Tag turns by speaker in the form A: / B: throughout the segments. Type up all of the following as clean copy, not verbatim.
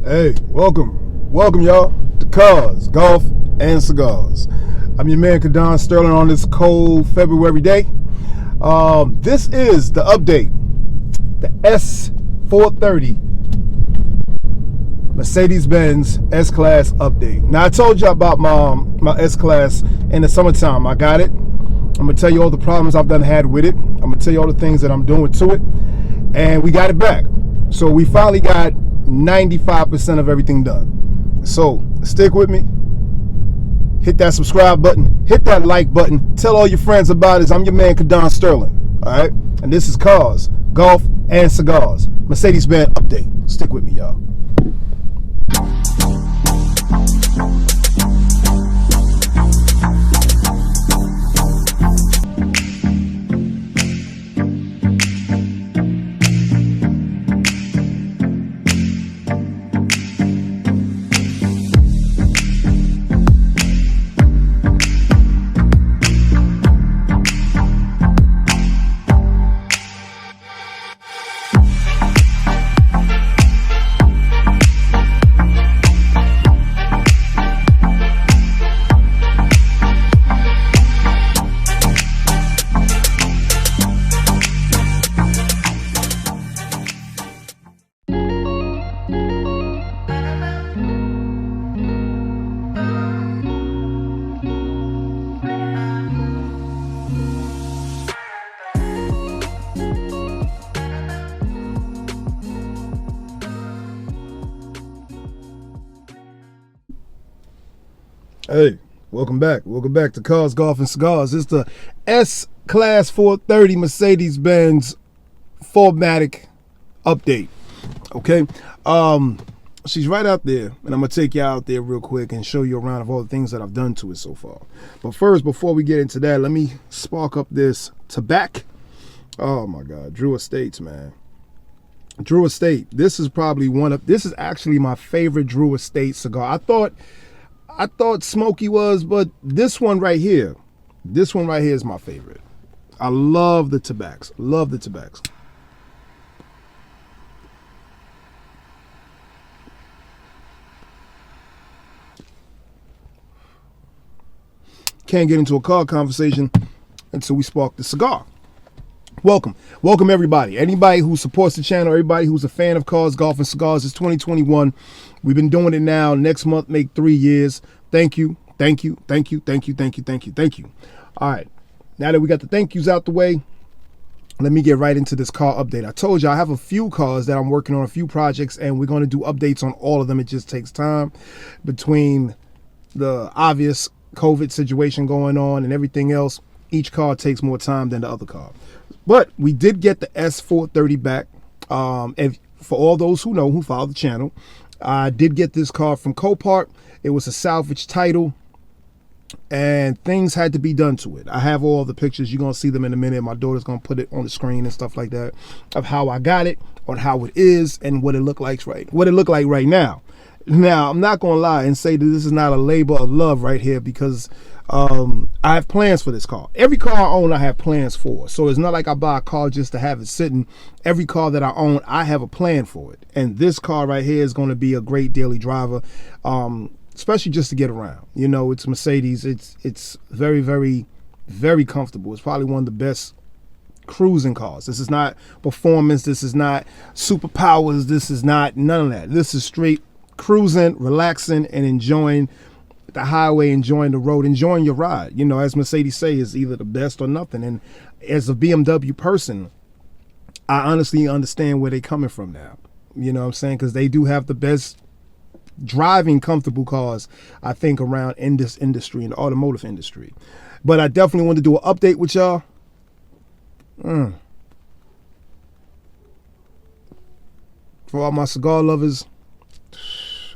A: Hey, welcome y'all to Cars, Golf, and Cigars. I'm your man Kadon Sterling on this cold February day. This is the update, the S430 Mercedes-Benz S-Class update. Now I told you about my S-Class in the summertime. I got it. I'm gonna tell you all the problems I've had with it. I'm gonna tell you all the things that I'm doing to it, and we got it back. So we finally got 95% of everything done. So stick with me. Hit that subscribe button. Hit that like button. Tell all your friends about it. I'm your man Kadon Sterling. All right, and this is Cars, Golf, and Cigars. Mercedes-Benz update. Stick with me, y'all. Hey, welcome back to Cars, Golf, and Cigars. It's the S-Class 430 Mercedes-Benz 4MATIC update. Okay, she's right out there, and I'm gonna take you out there real quick and show you around of all the things that I've done to it so far. But first, before we get into that, let me spark up this tobacco. Oh my God, Drew Estates, man. Drew Estate. This is actually my favorite Drew Estate cigar. I thought Smoky was, but this one right here is my favorite. I love the tobaccos. Can't get into a car conversation until we spark the cigar. Welcome everybody. Anybody who supports the channel, everybody who's a fan of Cars, Golf, and Cigars. It's 2021. We've been doing it now. Next month, make 3 years. Thank you. All right. Now that we got the thank yous out the way, let me get right into this car update. I told you I have a few cars that I'm working on, a few projects, and we're going to do updates on all of them. It just takes time between the obvious COVID situation going on and everything else. Each car takes more time than the other car. But we did get the S430 back. And for all those who know, who follow the channel, I did get this car from Copart. It was a salvage title, and things had to be done to it. I have all the pictures. You're going to see them in a minute. My daughter's going to put it on the screen and stuff like that of how I got it, on how it is, and what it looked like right now. Now, I'm not going to lie and say that this is not a labor of love right here, because I have plans for this car. Every car I own, I have plans for. So it's not like I buy a car just to have it sitting. Every car that I own, I have a plan for it. And this car right here is going to be a great daily driver, especially just to get around. You know, it's Mercedes. It's very, very, very comfortable. It's probably one of the best cruising cars. This is not performance. This is not superpowers. This is not none of that. This is straight cruising, relaxing, and enjoying the highway, enjoying the road, enjoying your ride. You know, as Mercedes say, is either the best or nothing. And as a BMW person, I honestly understand where they're coming from now. You know what I'm saying? Because they do have the best driving comfortable cars, I think, around in this industry, in the automotive industry. But I definitely want to do an update with y'all. For all my cigar lovers,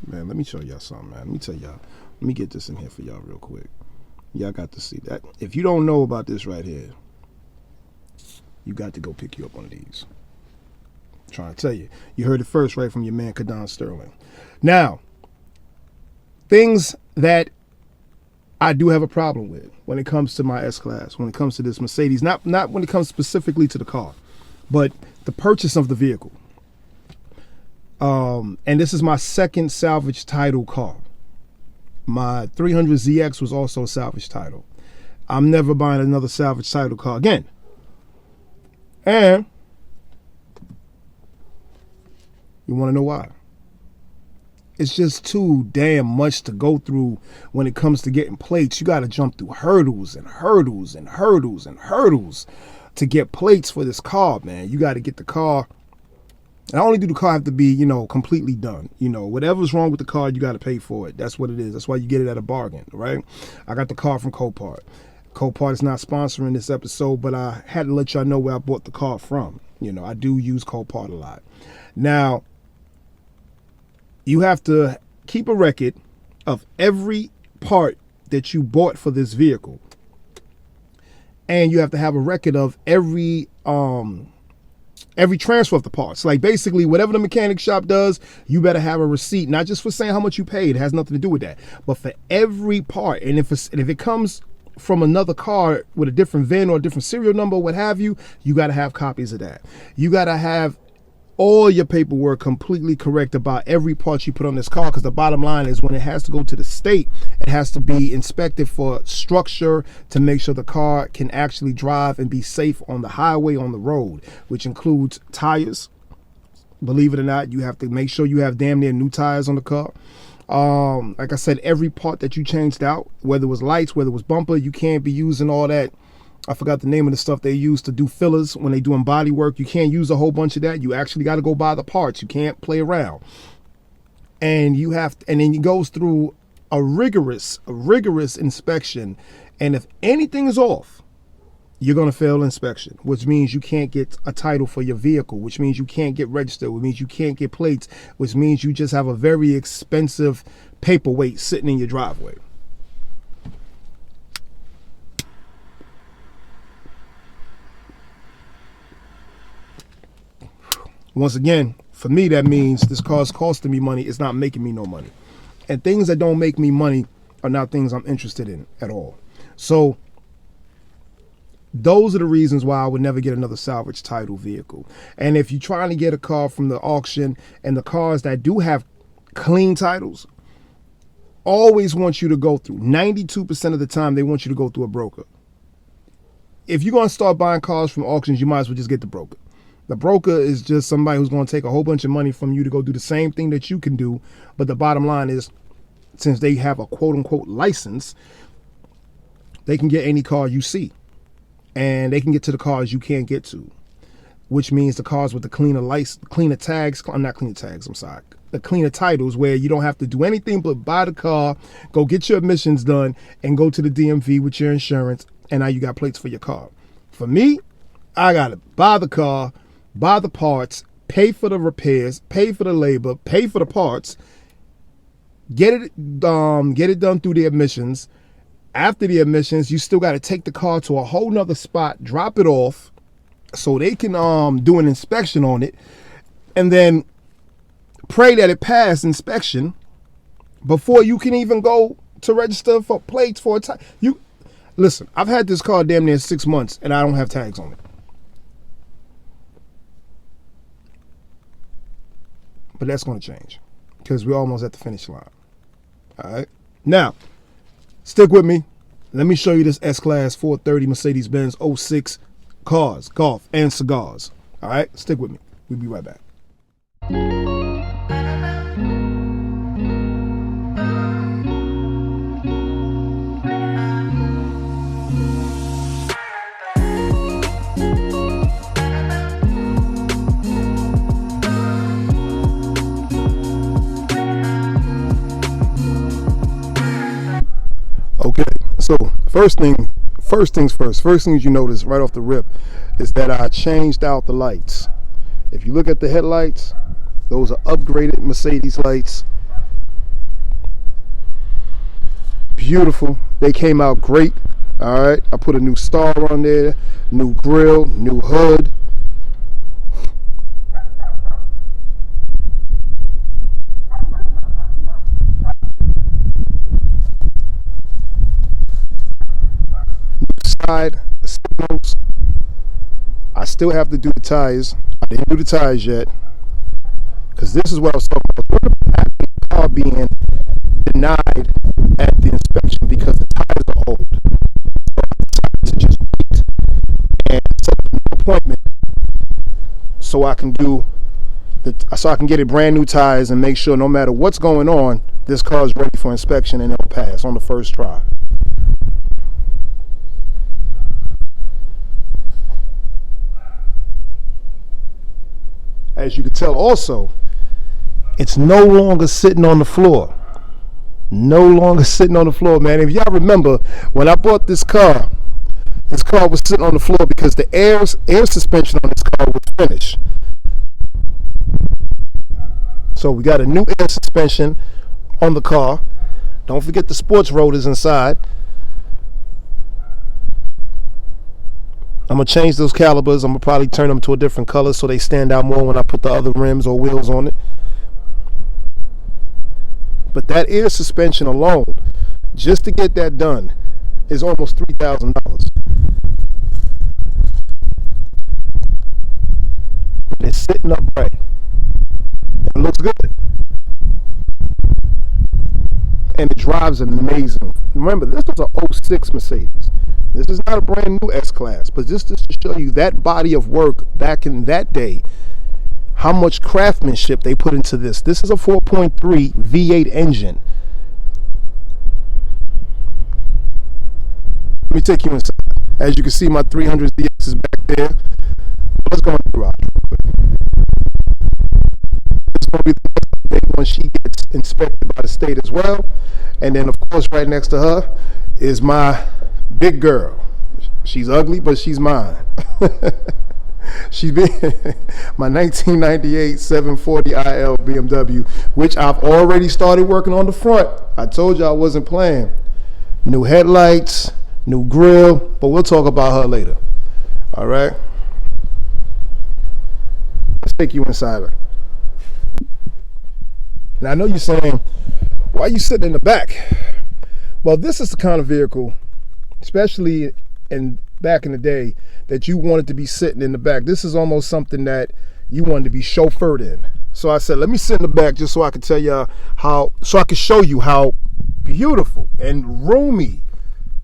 A: man, let me show y'all something, man. Let me tell y'all. Let me get this in here for y'all real quick. Y'all got to see that. If you don't know about this right here, you got to go pick you up one of these. I'm trying to tell you. You heard it first right from your man Kadon Sterling. Now, things that I do have a problem with when it comes to my S-Class, when it comes to this Mercedes, not when it comes specifically to the car, but the purchase of the vehicle. And this is my second salvage title car. My 300ZX was also a salvage title. I'm never buying another salvage title car again. And you want to know why? It's just too damn much to go through when it comes to getting plates. You got to jump through hurdles and hurdles and hurdles and hurdles to get plates for this car, man. You got to get the car. Not only do the car have to be, you know, completely done, you know, whatever's wrong with the car, you got to pay for it. That's what it is. That's why you get it at a bargain, right? I got the car from Copart. Copart is not sponsoring this episode, but I had to let y'all know where I bought the car from. You know, I do use Copart a lot. Now, you have to keep a record of every part that you bought for this vehicle. And you have to have a record of every transfer of the parts. Like basically whatever the mechanic shop does, you better have a receipt, not just for saying how much you paid. It has nothing to do with that, but for every part. And if it comes from another car with a different VIN or a different serial number, what have you, you got to have copies of that. You got to have all your paperwork completely correct about every part you put on this car, because the bottom line is when it has to go to the state, it has to be inspected for structure to make sure the car can actually drive and be safe on the highway, on the road, which includes tires. Believe it or not, you have to make sure you have damn near new tires on the car. Like I said, every part that you changed out, whether it was lights, whether it was bumper, you can't be using all that. I forgot the name of the stuff they use to do fillers when they doing body work. You can't use a whole bunch of that. You actually got to go buy the parts. You can't play around. And you have to, and then it goes through a rigorous inspection. And if anything is off, you're going to fail inspection, which means you can't get a title for your vehicle, which means you can't get registered, which means you can't get plates, which means you just have a very expensive paperweight sitting in your driveway. Once again, for me, that means this car's costing me money. It's not making me no money. And things that don't make me money are not things I'm interested in at all. So those are the reasons why I would never get another salvage title vehicle. And if you're trying to get a car from the auction, and the cars that do have clean titles always want you to go through, 92% of the time, they want you to go through a broker. If you're going to start buying cars from auctions, you might as well just get the broker. The broker is just somebody who's going to take a whole bunch of money from you to go do the same thing that you can do. But the bottom line is, since they have a quote unquote license, they can get any car you see. And they can get to the cars you can't get to, which means the cars with the cleaner tags, the cleaner titles, where you don't have to do anything but buy the car, go get your emissions done, and go to the DMV with your insurance, and now you got plates for your car. For me, I gotta buy the car, buy the parts, pay for the repairs, pay for the labor, pay for the parts, get it done through the emissions. After the emissions, you still got to take the car to a whole nother spot, drop it off so they can do an inspection on it, and then pray that it passed inspection before you can even go to register for plates for a time. Listen, I've had this car damn near 6 months and I don't have tags on it. But that's going to change because we're almost at the finish line. All right. Now, stick with me. Let me show you this S-Class 430 Mercedes-Benz 06 cars, golf, and cigars. All right. Stick with me. We'll be right back. Okay, so first things you notice right off the rip is that I changed out the lights. If you look at the headlights, those are upgraded Mercedes lights. Beautiful. They came out great. All right, I put a new star on there, new grille, new hood. Signals. I still have to do the tires. I didn't do the tires yet Because this is what I was talking about. What about the car being denied at the inspection because the tires are old? So I decided to just wait and set up an appointment so I can get it brand new tires and make sure no matter what's going on, this car is ready for inspection and it'll pass on the first try. As you can tell also, it's no longer sitting on the floor. No longer sitting on the floor, man. If y'all remember, when I bought this car was sitting on the floor because the air suspension on this car was finished. So we got a new air suspension on the car. Don't forget the sports rotors inside. I'm going to change those calipers. I'm going to probably turn them to a different color so they stand out more when I put the other rims or wheels on it. But that air suspension alone, just to get that done, is almost $3,000. It's sitting upright. It looks good. And it drives amazing. Remember, this was an 06 Mercedes. This is not a brand new S-Class, but just to show you that body of work back in that day, how much craftsmanship they put into this. This is a 4.3 V8 engine. Let me take you inside. As you can see, my 300ZX is back there. Let's go in the garage. It's going to be the next day when she gets inspected by the state as well. And then, of course, right next to her is my big girl. She's ugly, but she's mine. She's been my 1998 740 IL BMW, which I've already started working on the front. I told you I wasn't playing. New headlights, new grill, but we'll talk about her later. All right. Let's take you inside her. Now I know you're saying, why are you sitting in the back? Well, this is the kind of vehicle, especially back in the day, that you wanted to be sitting in the back. This is almost something that you wanted to be chauffeured in. So I said, let me sit in the back just so I can tell you so I can show you how beautiful and roomy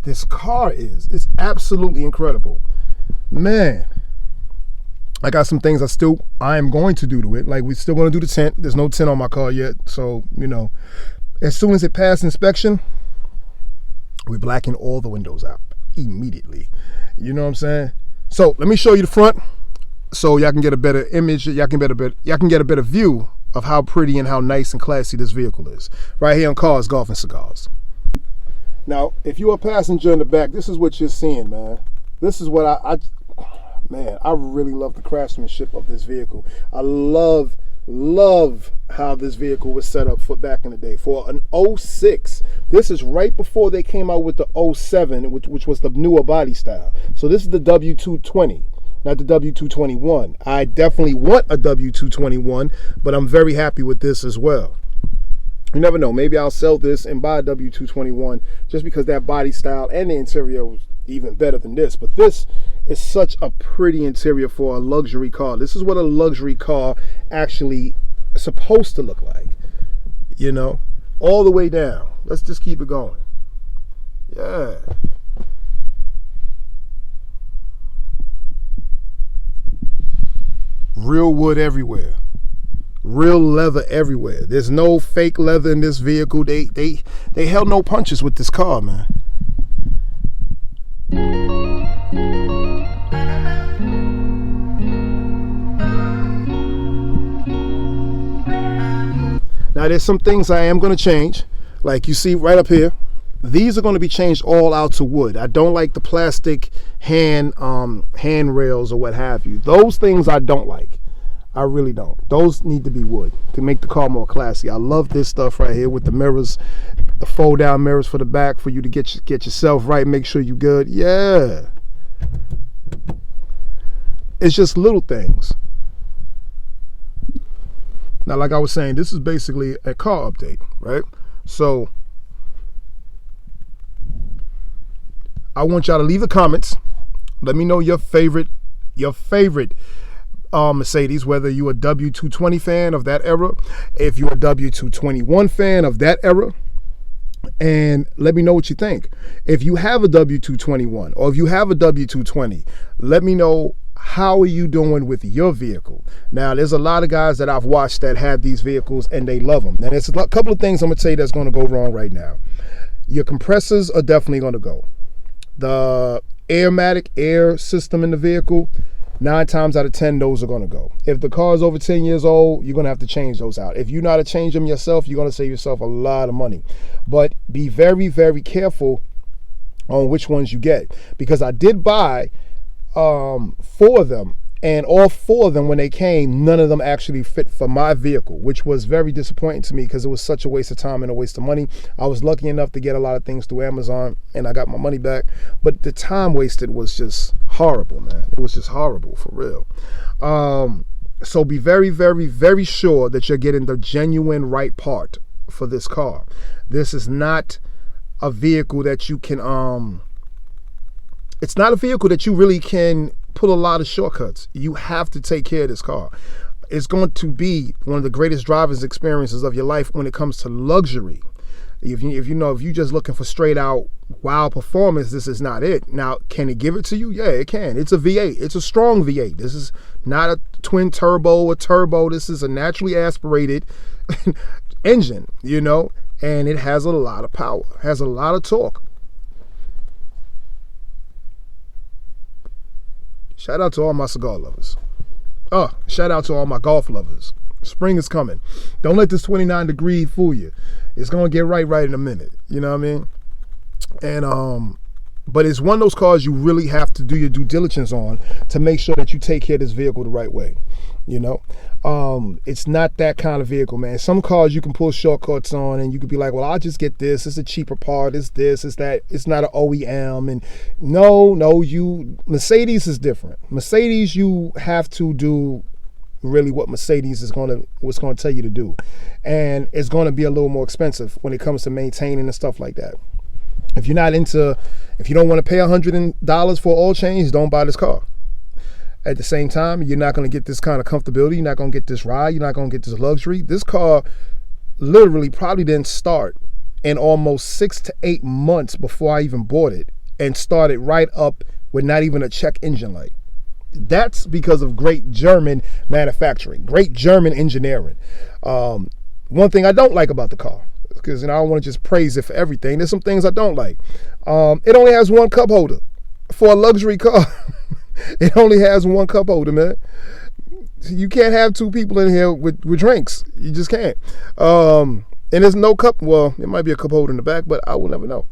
A: this car is. It's absolutely incredible. Man, I got some things I am going to do to it. Like, we're still going to do the tint. There's no tint on my car yet. So, as soon as it passed inspection, we blacken all the windows out immediately. You know what I'm saying? So let me show you the front so y'all can get a better image. Y'all can get a better view of how pretty and how nice and classy this vehicle is. Right here on Cars, Golf, and Cigars. Now, if you're a passenger in the back, this is what you're seeing, man. This is what I really love the craftsmanship of this vehicle. I love how this vehicle was set up for back in the day. For an 06, this is right before they came out with the 07, which was the newer body style. So this is the W220, not the W221. I definitely want a W221, but I'm very happy with this as well. You never know, maybe I'll sell this and buy a W221 just because that body style and the interior was even better than this. But this is such a pretty interior for a luxury car. This is what a luxury car actually is supposed to look like, all the way down. Let's just keep it going. Yeah. Real wood everywhere. Real leather everywhere. There's no fake leather in this vehicle. They held no punches with this car, man. Now there's some things I am going to change. Like you see right up here, these are going to be changed all out to wood. I don't like the plastic handrails or what have you. Those things I don't like. I really don't. Those need to be wood to make the car more classy. I love this stuff right here with the mirrors, the fold down mirrors for the back for you to get yourself right, make sure you're good. Yeah. It's just little things. Now, like I was saying, this is basically a car update, right? So I want y'all to leave the comments. Let me know your favorite Mercedes, whether you're a W220 fan of that era, if you're a W221 fan of that era, and let me know what you think. If you have a W221 or if you have a W220, let me know how are you doing with your vehicle. Now, there's a lot of guys that I've watched that have these vehicles and they love them. And there's a couple of things I'm going to tell you that's going to go wrong right now. Your compressors are definitely going to go. The aromatic air system in the vehicle, 9 times out of 10, those are going to go. If the car is over 10 years old, you're going to have to change those out. If you know how to change them yourself, you're going to save yourself a lot of money. But be very, very careful on which ones you get, because I did buy 4 of them, and all 4 of them, when they came, none of them actually fit for my vehicle, which was very disappointing to me because it was such a waste of time and a waste of money. I was lucky enough to get a lot of things through Amazon and I got my money back, but the time wasted was just horrible, man. It was just horrible, for real. So be very, very, very sure that you're getting the genuine right part for this car. This is not a vehicle that you can it's not a vehicle that you really can put a lot of shortcuts. You have to take care of this car. It's going to be one of the greatest driving experiences of your life when it comes to luxury. If you're just looking for straight out wow performance, this is not it. Now, can it give it to you? Yeah, it can. It's a V8. It's a strong V8. This is not a twin turbo or turbo. This is a naturally aspirated engine, and it has a lot of power, has a lot of torque. Shout out to all my cigar lovers. Shout out to all my golf lovers. Spring is coming. Don't let this 29 degree fool you. It's going to get right in a minute. You know what I mean? And, but it's one of those cars you really have to do your due diligence on to make sure that you take care of this vehicle the right way. It's not that kind of vehicle, man. Some cars you can pull shortcuts on and you could be like, well, I'll just get this. It's a cheaper part. It's this, it's that. It's not an OEM. And no, Mercedes is different. Mercedes, you have to do really what Mercedes is going to tell you to do. And it's going to be a little more expensive when it comes to maintaining and stuff like that. If you don't want to pay $100 for oil change, don't buy this car. At the same time, you're not going to get this kind of comfortability. You're not going to get this ride. You're not going to get this luxury. This car literally probably didn't start in almost 6 to 8 months before I even bought it, and started right up with not even a check engine light. That's because of great German manufacturing, great German engineering. One thing I don't like about the car, because I don't want to just praise it for everything. There's some things I don't like. It only has one cup holder for a luxury car. It only has one cup holder, man. You can't have 2 people in here with drinks. You just can't. And there's no cup. Well, it might be a cup holder in the back, but I will never know.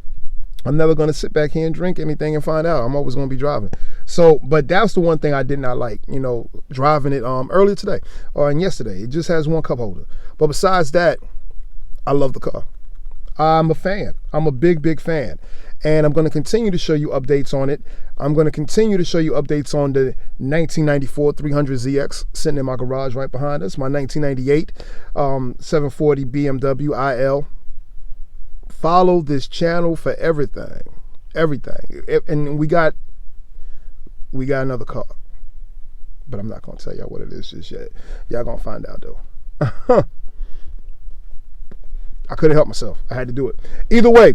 A: I'm never going to sit back here and drink anything and find out. I'm always going to be driving. So, but that's the one thing I did not like, driving it earlier today and yesterday. It just has one cup holder. But besides that, I love the car. I'm a fan. I'm a big, big fan. And I'm going to continue to show you updates on it. I'm going to continue to show you updates on the 1994 300ZX sitting in my garage right behind us. My 1998 740 BMW IL. Follow this channel for everything. And we got another car. But I'm not going to tell y'all what it is just yet. Y'all going to find out, though. I couldn't help myself. I had to do it. Either way,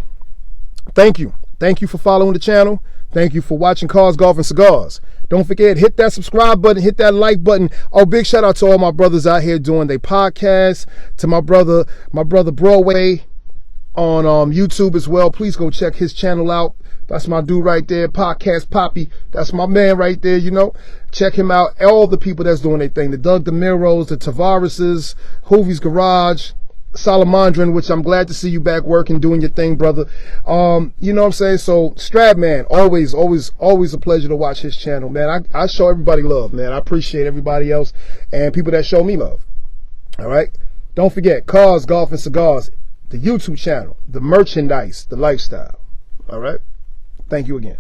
A: thank you. Thank you for following the channel. Thank you for watching Cars, Golf, and Cigars. Don't forget, hit that subscribe button, hit that like button. Big shout out to all my brothers out here doing their podcasts. To my brother Broadway on YouTube as well. Please go check his channel out. That's my dude right there, Podcast Poppy. That's my man right there, Check him out. All the people that's doing their thing. The Doug DeMiros, the Tavareses, Hoovie's Garage, Salamandrin, which I'm glad to see you back working, doing your thing, brother. You know what I'm saying? So, Stradman, always a pleasure to watch his channel, man. I show everybody love, man. I appreciate everybody else and people that show me love. All right? Don't forget, Cars, Golf, and Cigars, the YouTube channel, the merchandise, the lifestyle. All right? Thank you again.